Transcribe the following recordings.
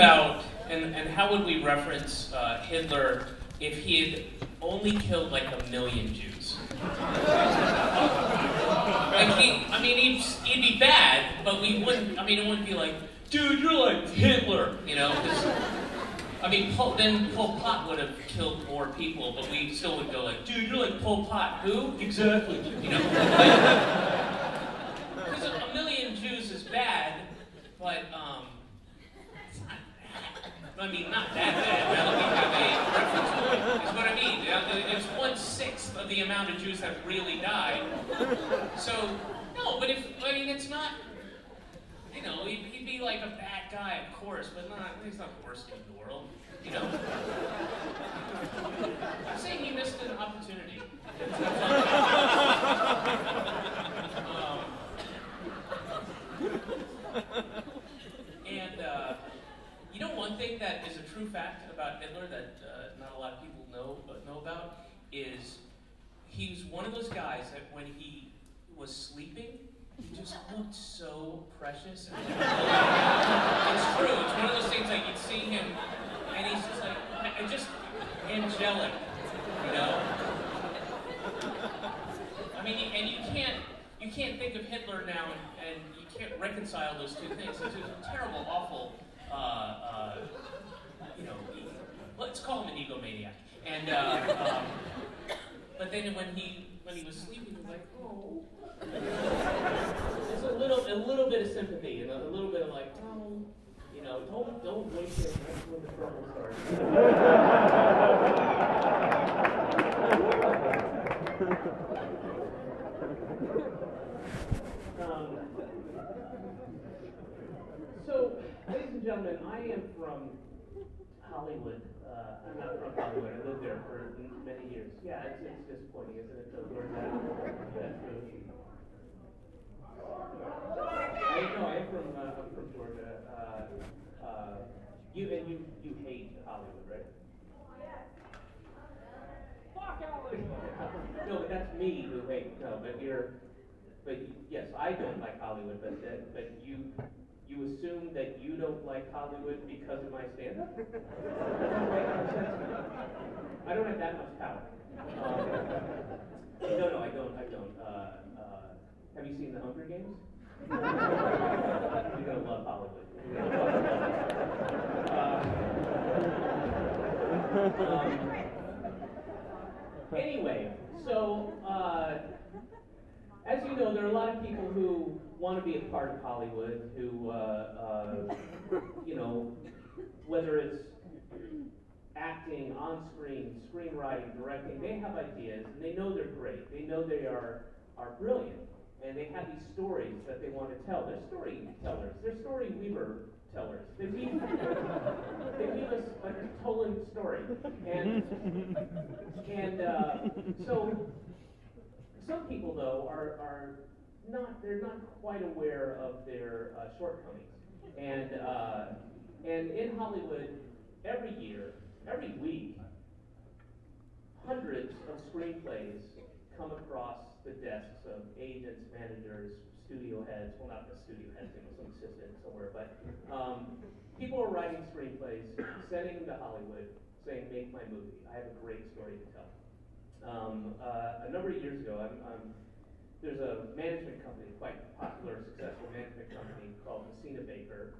about, and how would we reference Hitler if he had only killed like 1 million Jews? Like he'd be bad, but we wouldn't. I mean, it wouldn't be like, dude, you're like Hitler, you know? Then Pol Pot would have killed more people, but we still would go like, dude, you're like Pol Pot. Who? Exactly. You know? Because 1 million Jews is bad, but it's not bad. I mean, not that bad. Now that we have a reference point, is what I mean. It's 1/6 of the amount of Jews that really died. So, no, but it's not. You know, he'd be like a bad guy, of course, but he's not the worst kid in the world, you know? I'm saying he missed an opportunity. You know, one thing that is a true fact about Hitler that not a lot of people know about is he was one of those guys that when he was sleeping, he just looked so precious. It's true. It's one of those things like you'd see him, and he's just like, just angelic, you know. I mean, and you can't think of Hitler now, and you can't reconcile those two things. It's a terrible, awful, you know. Let's call him an egomaniac. And but then when he was sleeping, he was like, oh. There's a little bit of sympathy and a little bit of like, oh, you know, don't wait till that's when the trouble starts. So, ladies and gentlemen, I am from Hollywood. I'm not from Hollywood. I lived there for many years. Yeah, it's disappointing, isn't it? To learn that. That's true. I am from Georgia. You hate Hollywood, right? Fuck Hollywood! No, but that's me who hates. No, but yes, I don't like Hollywood. But you assume that you don't like Hollywood because of my stand-up? That doesn't make any sense to me. I don't have that much power. No, I don't. Have you seen The Hunger Games? You're gonna love Hollywood. Anyway, so as you know, there are a lot of people who want to be a part of Hollywood, who, you know, whether it's acting, on screen, screenwriting, directing, they have ideas, and they know they're great. They know they are brilliant, and they have these stories that they want to tell. They're storytellers. They're story weaver tellers. They weave us like a told story, and so some people though are not quite aware of their shortcomings, and in Hollywood every year, every week, hundreds of screenplays come across the desks of agents, managers, studio heads. Well, not the studio heads, some assistant somewhere, but people are writing screenplays, sending them to Hollywood, saying, "Make my movie. I have a great story to tell." A number of years ago, there's a management company, quite popular, successful management company called Messina Baker,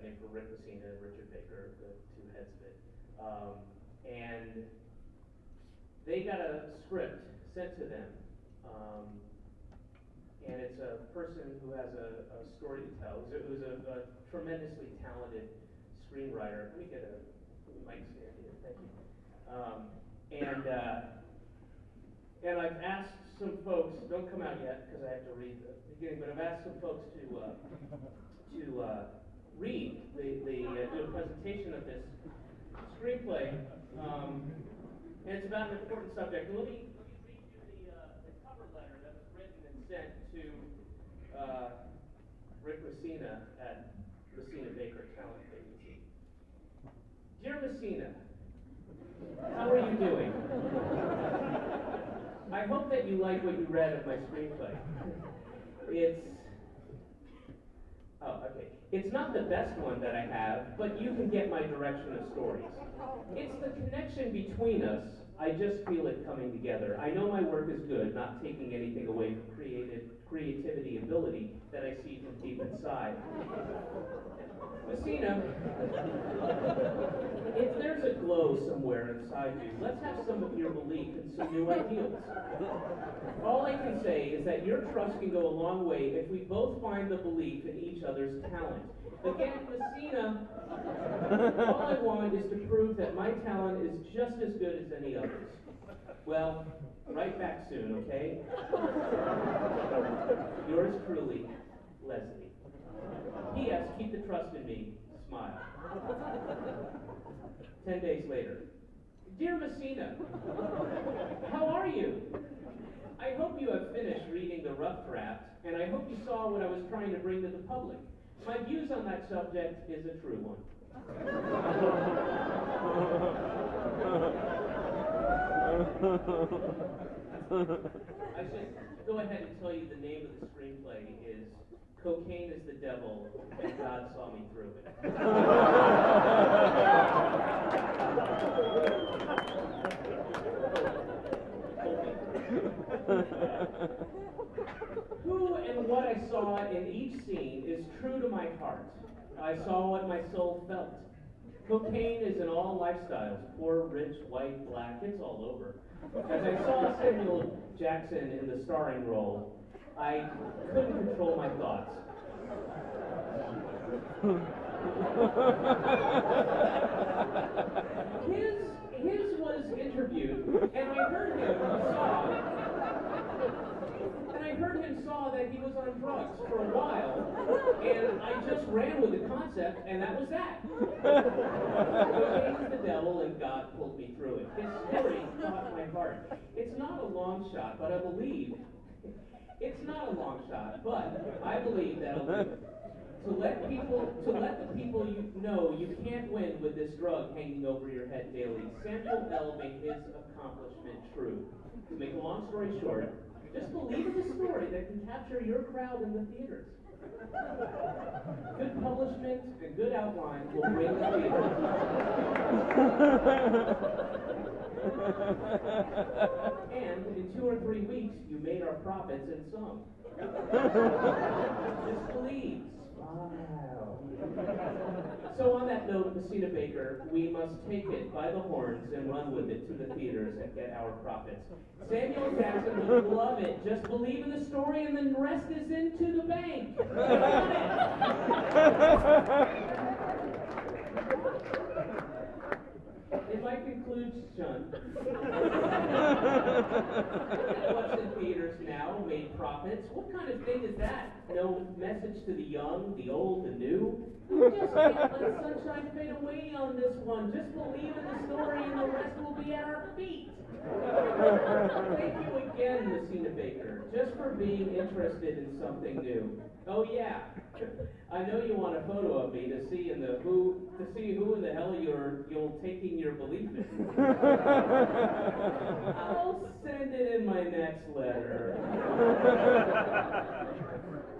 named for Rick Messina and Richard Baker, the two heads of it. And they got a script sent to them, and it's a person who has a story to tell. It was a tremendously talented screenwriter. Let me get a mic stand here, thank you. And I've asked some folks, don't come out yet because I have to read the beginning, but I've asked some folks to read, do a presentation of this screenplay, and it's about an important subject. And let me read you the cover letter that was written and sent to Rick Messina at Messina Baker Talent Agency. Dear Messina, how are you doing? I hope that you like what you read of my screenplay. Oh, okay. It's not the best one that I have, but you can get my direction of stories. It's the connection between us. I just feel it coming together. I know my work is good, not taking anything away from creativity ability that I see from deep inside. Messina, if there's a glow somewhere inside you, let's have some of your belief and some new ideals. All I can say is that your trust can go a long way if we both find the belief in each other's talent. Again, Messina, all I want is to prove that my talent is just as good as any others. Well, right back soon, okay? Yours truly, Leslie. P.S. Keep the trust in me. Smile. 10 days later. Dear Messina, how are you? I hope you have finished reading the rough draft, and I hope you saw what I was trying to bring to the public. My views on that subject is a true one. I should go ahead and tell you the name of the screenplay is Cocaine is the Devil, and God Saw Me Through It. Who and what I saw in each scene is true to my heart. I saw what my soul felt. Cocaine is in all lifestyles, poor, rich, white, black, it's all over. As I saw Samuel Jackson in the starring role, I couldn't control my thoughts. His was interviewed, and I heard him saw that he was on drugs for a while, and I just ran with the concept, and that was that. Cocaine was the devil, and God pulled me through it. His story caught my heart. It's not a long shot, but I believe that'll do it. To let the people you know you can't win with this drug hanging over your head daily. Samuel L. made his accomplishment true. To make a long story short, just believe in the story that can capture your crowd in the theaters. Good publishment and good outline will bring the theaters. And in 2 or 3 weeks, you made our profits in some. Just believe. Smile. So on that note, Messina Baker, we must take it by the horns and run with it to the theaters and get our profits. Samuel Jackson would love it. Just believe in the story and then the rest is into the bank. In my conclusion, what's in theaters now made profits? What kind of thing is that? No message to the young, the old, the new? We just can't let sunshine fade away on this one. Just believe in the story and the rest will be at our feet. Thank you again, Messina Baker, just for being interested in something new. Oh yeah, I know you want a photo of me to see who in the hell you're taking your belief in. I'll send it in my next letter.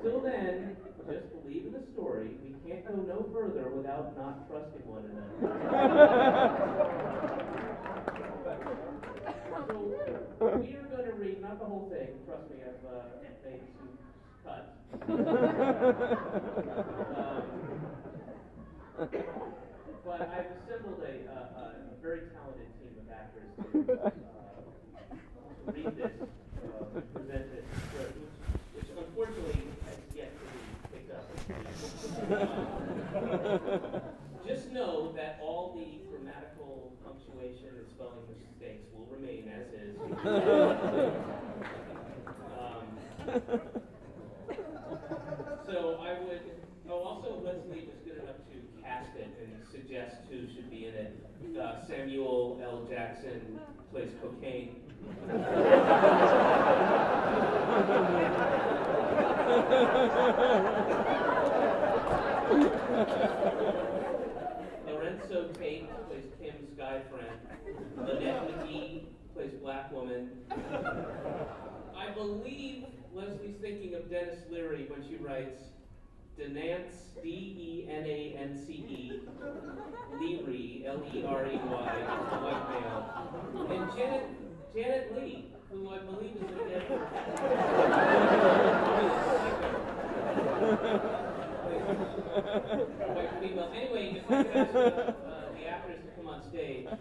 Till then, just believe in the story. We can't go no further without not trusting one another. So, we are going to read, not the whole thing, trust me, I've made some cuts. But I've assembled a very talented team of actors to read this, present this script, which unfortunately has yet to be picked up. Just know that all the grammatical punctuation and spelling mistakes will remain as is. So I would, also Leslie was good enough to cast it and suggest who should be in it. Samuel L. Jackson plays cocaine. Lorenzo Tate plays Kim's guy friend. Lynette McGee plays Black Woman. I believe Leslie's thinking of Dennis Leary when she writes, Denance, D-E-N-A-N-C-E, Leary, L-E-R-E-Y, a white male, and Janet Lee, who I believe is a dead white female. Anyway, if I could ask the actors to come on stage and